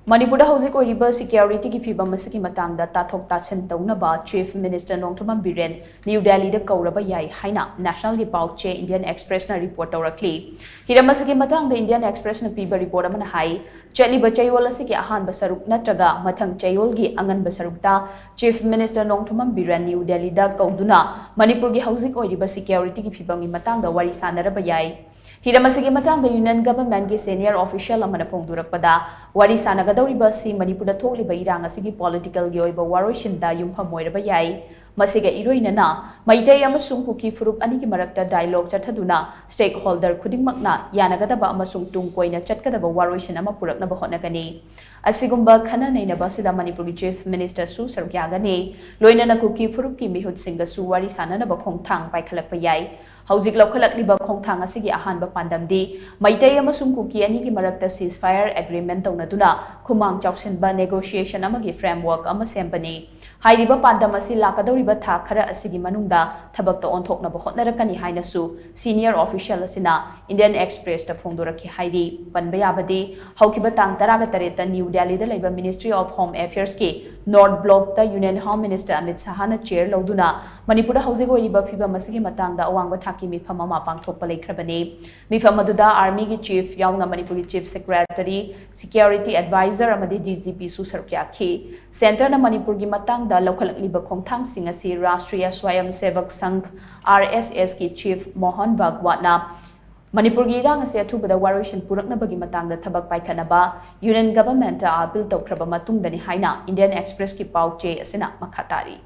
Manipur HOUJIK OIRIBA security ki PHIVAM asigi matangda TATHOK-TASHIN TOUNABA Chief Minister Nongthombam Biren New Delhi da Kouraba Yai HAINA National Report Indian Express na report TOURAKLI hiram asigi matangda Indian Express na piba report amana hai chaliba chayol asigi ahan basaruk natraga mathang chayol gi angan basarukta Chief Minister Nongthombam Biren New Delhi da kauduna Manipur gi HOUJIK OIRIBA security ki PHIVAM gi matangda wari sanaraba yai hiram asigi matangda Union Government gi senior official amana phongdurakpada wari sanagadawriba si Manipur da thokliba irang asigi political gi oiba waroishinda yumpham oiraba yai masiga iroinana maitai amasung kuki furup anigi marakta dialogue chathaduna stakeholder khudingmakna yanagadaba amasung tungkoina chatkadaba waroishin ama puraknaba hotnagani asigumba khana nainaba sida Manipur gi Chief Minister su sarukyagani loinana kuki furup ki mihut singa su wari sananaba khongthang paikhalakpa yai HOUJIK laukhalaklibba khongthang asigi ahanba pandamdi maitai amasung kuki anigi marakta ceasefire agreement taunaduna khumang chawsinba negotiation amagi framework ama sempani hairiba pandam asi lakadawriba tha khara asigi manungda thabakta onthoknaba hotnarakani hainasu senior official asina Indian Express ta phongdoraki hairi panba yabadi haukiba tang 13 ta New Delhi da laiba Ministry of Home Affairs ki North Block ta Union Home Minister Amit Sahana chair lauduna Manipur da HOUJIK OIRIBA PHIVAM asigi matangda awangba thaki mifam ama pangthokpa leikrabani mifam aduda Army gi Chief yauna Manipur gi Chief Secretary Security Advisor amadi DGP su sarkyakhi Center na Manipur gi matangda laukhalaklibba khongthang sing asi Rashtriya Swayam Sevak Sangh RSS ki Chief Mohan Bhagwatna Manipur gi irang ase athubada warishin puraknabagi matangda thabak paikhanaba Union Government a appeal tawkraba matungdani haina Indian Express ki pauche asina makhatari